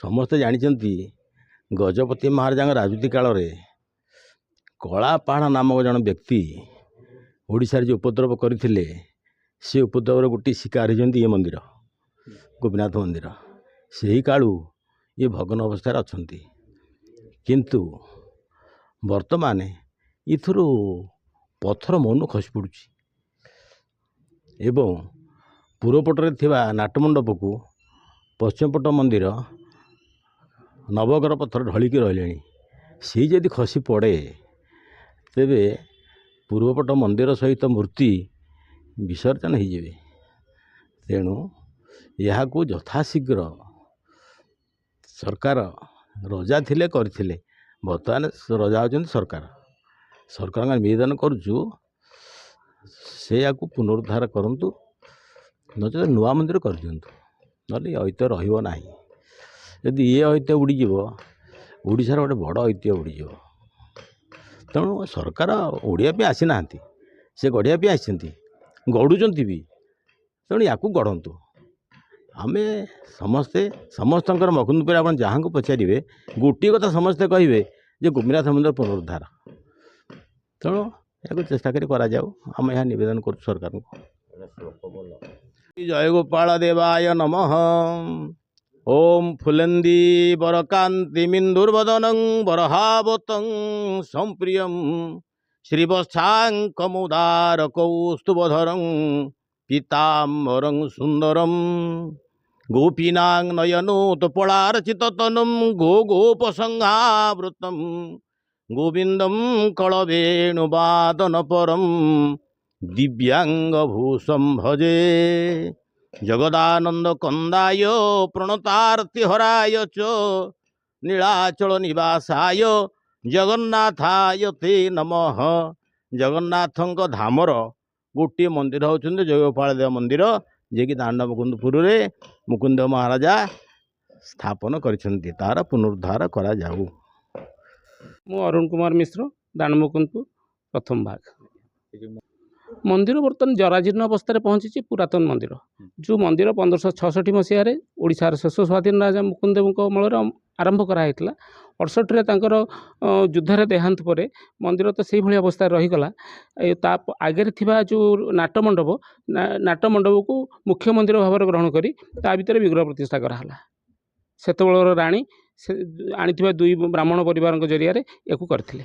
ସମସ୍ତେ ଜାଣିଛନ୍ତି ଗଜପତି ମହାରାଜାଙ୍କ ରାଜୁତି କାଳରେ କଳାପାହାଡ଼ ନାମକ ଜଣେ ବ୍ୟକ୍ତି ଓଡ଼ିଶାରେ ଯେଉଁ ଉପଦ୍ରବ କରିଥିଲେ ସେ ଉପଦ୍ରବର ଗୋଟିଏ ଶିକାର ହୋଇଛନ୍ତି ଏ ମନ୍ଦିର, ଗୋପୀନାଥ ମନ୍ଦିର। ସେହି କାଳୁ ଇଏ ଭଗ୍ନ ଅବସ୍ଥାରେ ଅଛନ୍ତି, କିନ୍ତୁ ବର୍ତ୍ତମାନ ଏଥିରୁ ପଥର ମନୁ ଖସି ପଡ଼ୁଛି ଏବଂ ପୂର୍ବପଟରେ ଥିବା ନାଟମଣ୍ଡପକୁ ପଶ୍ଚିମପଟ ମନ୍ଦିର ନବଗ୍ରହ ପଥର ଢଳିକି ରହିଲେଣି। ସେଇ ଯଦି ଖସି ପଡ଼େ ତେବେ ପୂର୍ବପଟ ମନ୍ଦିର ସହିତ ମୂର୍ତ୍ତି ବିସର୍ଜନ ହୋଇଯିବେ। ତେଣୁ ଏହାକୁ ଯଥାଶୀଘ୍ର ସରକାର ରଜା ଥିଲେ କରିଥିଲେ, ବର୍ତ୍ତମାନ ରଜା ହେଉଛନ୍ତି ସରକାର। ସରକାରଙ୍କ ନିବେଦନ କରୁଛୁ ସେୟାକୁ ପୁନରୁଦ୍ଧାର କରନ୍ତୁ, ନଚେତ ନୂଆ ମନ୍ଦିର କରିଦିଅନ୍ତୁ, ନହେଲେ ଏ ଐତିହ୍ୟ ରହିବ ନାହିଁ। ଯଦି ଏ ଐତିହ୍ୟ ଉଡ଼ିଯିବ ଓଡ଼ିଶାର ଗୋଟେ ବଡ଼ ଐତିହ୍ୟ ଉଡ଼ିଯିବ। ତେଣୁ ସରକାର ଓଡ଼ିଆ ପାଇଁ ଆସିନାହାନ୍ତି, ସେ ଗଢ଼ିବା ପାଇଁ ଆସିଛନ୍ତି, ଗଢ଼ୁଛନ୍ତି ବି। ତେଣୁ ୟାକୁ ଗଢ଼ନ୍ତୁ। ଆମେ ସମସ୍ତଙ୍କର ମକୁନ୍ଦପୁର ଆପଣ ଯାହାଙ୍କୁ ପଚାରିବେ ଗୋଟିଏ କଥା ସମସ୍ତେ କହିବେ ଯେ ଗୋପୀନାଥ ମନ୍ଦିର ପୁନରୁଦ୍ଧାର। ତେଣୁ ଏହାକୁ ଚେଷ୍ଟା କରି କରାଯାଉ, ଆମେ ଏହା ନିବେଦନ କରୁଛୁ ସରକାରଙ୍କୁ। ଜୟ ଗୋପାଳ ଦେବାୟ ନମଃ। ଓಂ ଫୁଲେନ୍ଦୀ ବରକାନ୍ତି ମିନ୍ଦୁର୍ବଦନଂ ବରହାବତଂ ସମ୍ପ୍ରିୟಂ ଶ୍ରୀବତ୍ସାଙ୍କମୁଦାର କୌସ୍ତୁଭଧରଂ ପୀତାମ୍ବରଂ ସୁନ୍ଦରಂ ଗୋପୀନାଂ ନୟନୋତ୍ପଳାର୍ଚିତତନୁଂ ଗୋପସଂହାବୃତಂ ଗୋବିନ୍ଦಂ କଳବେଣୁବାଦନପରಂ ଦିବ୍ୟାଙ୍ଗଭୂଷଂ ଭଜେ। ଜଗଦାନନ୍ଦ କନ୍ଦାୟ ପ୍ରଣତାର୍ତିହରାୟ ଚ ନୀଳାଚଳ ନିବାସାୟ ଜଗନ୍ନାଥାୟ ତେ ନମଃ। ଜଗନ୍ନାଥଙ୍କ ଧାମର ଗୋଟିଏ ମନ୍ଦିର ହେଉଛନ୍ତି ଜୟଗୋପାଳ ଦେବ ମନ୍ଦିର, ଯିଏକି ଦାଣ୍ଡ ମୁକୁନ୍ଦପୁରରେ ମୁକୁନ୍ଦ ମହାରାଜା ସ୍ଥାପନ କରିଛନ୍ତି। ତାର ପୁନରୁଦ୍ଧାର କରାଯାଉ। ମୁଁ ଅରୁଣ କୁମାର ମିଶ୍ର, ଦାଣ୍ଡ ମୁକୁନ୍ଦପୁର ପ୍ରଥମ ଭାଗ। ମନ୍ଦିର ବର୍ତ୍ତମାନ ଜରାଜୀର୍ଣ୍ଣ ଅବସ୍ଥାରେ ପହଞ୍ଚିଛି। ପୁରାତନ ମନ୍ଦିର, ଯେଉଁ ମନ୍ଦିର 1566 ମସିହାରେ ଓଡ଼ିଶାର ଶେଷ ସ୍ୱାଧୀନ ରାଜା ମୁକୁନ୍ଦଦେବଙ୍କ ଅମଳରେ ଆରମ୍ଭ କରାହେଇଥିଲା। 68ରେ ତାଙ୍କର ଯୁଦ୍ଧରେ ଦେହାନ୍ତ ପରେ ମନ୍ଦିର ତ ସେଇଭଳି ଅବସ୍ଥାରେ ରହିଗଲା। ତା ଆଗରେ ଥିବା ଯେଉଁ ନାଟମଣ୍ଡପକୁ ମୁଖ୍ୟ ମନ୍ଦିର ଭାବରେ ଗ୍ରହଣ କରି ତା ଭିତରେ ବିଗ୍ରହ ପ୍ରତିଷ୍ଠା କରାହେଲା। ସେତେବେଳର ରାଣୀ ସେ ଆଣିଥିବା 2 ବ୍ରାହ୍ମଣ ପରିବାରଙ୍କ ଜରିଆରେ ୟାକୁ କରିଥିଲେ।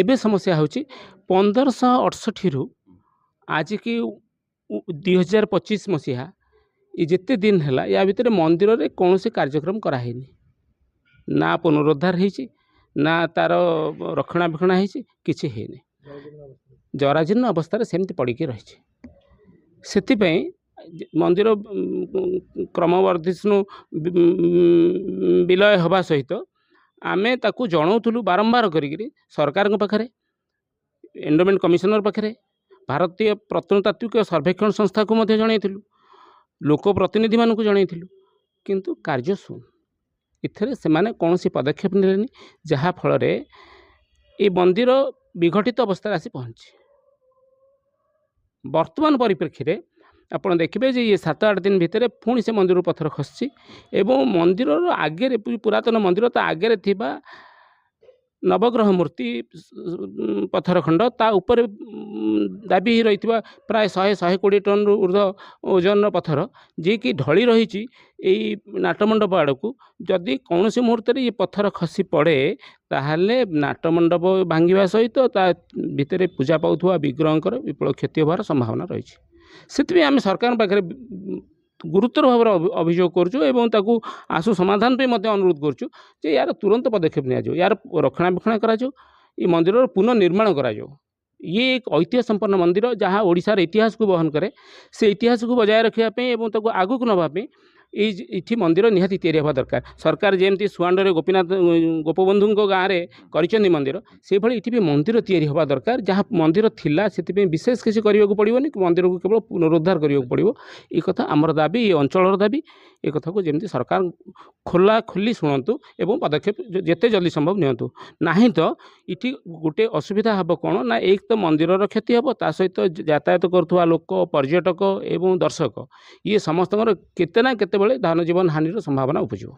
ଏବେ ସମସ୍ୟା ହେଉଛି 1568ରୁ ଆଜିକି 2025 ମସିହା ଯେତେ ଦିନ ହେଲା ୟା ଭିତରେ ମନ୍ଦିରରେ କୌଣସି କାର୍ଯ୍ୟକ୍ରମ କରାହେଇନି। ନା ପୁନରୁଦ୍ଧାର ହେଇଛି, ନା ତାର ରକ୍ଷଣାବେକ୍ଷଣ ହେଇଛି, କିଛି ହେଇନି। ଜରାଜୀର୍ଣ୍ଣ ଅବସ୍ଥାରେ ସେମିତି ପଡ଼ିକି ରହିଛି। ସେଥିପାଇଁ ମନ୍ଦିର କ୍ରମବର୍ଦ୍ଧିଷ୍ଣୁ ବିଲୟ ହେବା ସହିତ ଆମେ ତାକୁ ଜଣାଉଥିଲୁ ବାରମ୍ବାର କରିକିରି ସରକାରଙ୍କ ପାଖରେ, ଏଣ୍ଡୋମେଣ୍ଟ କମିଶନର ପାଖରେ, ଭାରତୀୟ ପ୍ରତ୍ନତାତ୍ତ୍ୱିକ ସର୍ବେକ୍ଷଣ ସଂସ୍ଥାକୁ ମଧ୍ୟ ଜଣାଇଥିଲୁ, ଲୋକପ୍ରତିନିଧିମାନଙ୍କୁ ଜଣାଇଥିଲୁ, କିନ୍ତୁ କାର୍ଯ୍ୟ ଶୂନ୍ୟ। ଏଥିରେ ସେମାନେ କୌଣସି ପଦକ୍ଷେପ ନେଲେନି, ଯାହାଫଳରେ ଏ ମନ୍ଦିର ବିଘଟିତ ଅବସ୍ଥାରେ ଆସି ପହଞ୍ଚିଛି। ବର୍ତ୍ତମାନ ପରିପ୍ରେକ୍ଷୀରେ ଆପଣ ଦେଖିବେ ଯେ ଇଏ 7-8 ଦିନ ଭିତରେ ପୁଣି ସେ ମନ୍ଦିରରୁ ପଥର ଖସିଛି ଏବଂ ମନ୍ଦିରର ଆଗରେ, ପୁରାତନ ମନ୍ଦିର ତା ଆଗରେ ଥିବା ନବଗ୍ରହ ମୂର୍ତ୍ତି ପଥର ଖଣ୍ଡ, ତା ଉପରେ ଦାବି ହୋଇ ରହିଥିବା ପ୍ରାୟ 100-120 ଟନ୍ରୁ ଉର୍ଦ୍ଧ୍ୱ ଓଜନର ପଥର, ଯିଏକି ଢଳି ରହିଛି ଏଇ ନାଟମଣ୍ଡପ ଆଡ଼କୁ। ଯଦି କୌଣସି ମୁହୂର୍ତ୍ତରେ ଏ ପଥର ଖସି ପଡ଼େ ତାହେଲେ ନାଟମଣ୍ଡପ ଭାଙ୍ଗିବା ସହିତ ତା ଭିତରେ ପୂଜା ପାଉଥିବା ବିଗ୍ରହଙ୍କର ବିପୁଳ କ୍ଷତି ହେବାର ସମ୍ଭାବନା ରହିଛି। ସେଥିପାଇଁ ଆମେ ସରକାରଙ୍କ ପାଖରେ ଗୁରୁତର ଭାବରେ ଅଭିଯୋଗ କରୁଛୁ ଏବଂ ତାକୁ ଆଶୁ ସମାଧାନ ପାଇଁ ମଧ୍ୟ ଅନୁରୋଧ କରୁଛୁ ଯେ ୟାର ତୁରନ୍ତ ପଦକ୍ଷେପ ନିଆଯାଉ, ୟାର ରକ୍ଷଣାବେକ୍ଷଣ କରାଯାଉ, ଏ ମନ୍ଦିରର ପୁନଃନିର୍ମାଣ କରାଯାଉ। ଇଏ ଏକ ଐତିହ୍ୟ ସମ୍ପନ୍ନ ମନ୍ଦିର ଯାହା ଓଡ଼ିଶାର ଇତିହାସକୁ ବହନ କରେ। ସେ ଇତିହାସକୁ ବଜାୟ ରଖିବା ପାଇଁ ଏବଂ ତାକୁ ଆଗକୁ ନେବା ପାଇଁ ଏଇଠି ମନ୍ଦିର ନିହାତି ତିଆରି ହେବା ଦରକାର। ସରକାର ଯେମିତି ସୁଆଣ୍ଡରେ ଗୋପବନ୍ଧୁଙ୍କ ଗାଁରେ କରିଛନ୍ତି ମନ୍ଦିର, ସେଇଭଳି ଏଠି ବି ମନ୍ଦିର ତିଆରି ହେବା ଦରକାର। ଯାହା ମନ୍ଦିର ଥିଲା ସେଥିପାଇଁ ବିଶେଷ କିଛି କରିବାକୁ ପଡ଼ିବନି, ମନ୍ଦିରକୁ କେବଳ ପୁନରୁଦ୍ଧାର କରିବାକୁ ପଡ଼ିବ। ଏ କଥା ଆମର ଦାବି, ଏ ଅଞ୍ଚଳର ଦାବି ଏ କଥାକୁ ଯେମିତି ସରକାର ଖୋଲାଖୋଲି ଶୁଣନ୍ତୁ ଏବଂ ପଦକ୍ଷେପ ଯେତେ ଜଲ୍ଦି ସମ୍ଭବ ନିଅନ୍ତୁ। ନାହିଁ ତ ଏଠି ଗୋଟେ ଅସୁବିଧା ହେବ କ'ଣ ନା ଏକ ତ ମନ୍ଦିରର କ୍ଷତି ହେବ, ତା ସହିତ ଯାତାୟାତ କରୁଥିବା ଲୋକ, ପର୍ଯ୍ୟଟକ ଏବଂ ଦର୍ଶକ ଇଏ ସମସ୍ତଙ୍କର କେତେ ନା କେତେବେଳେ ଧନଜୀବନ ହାନିର ସମ୍ଭାବନା ଉପୁଜିବ।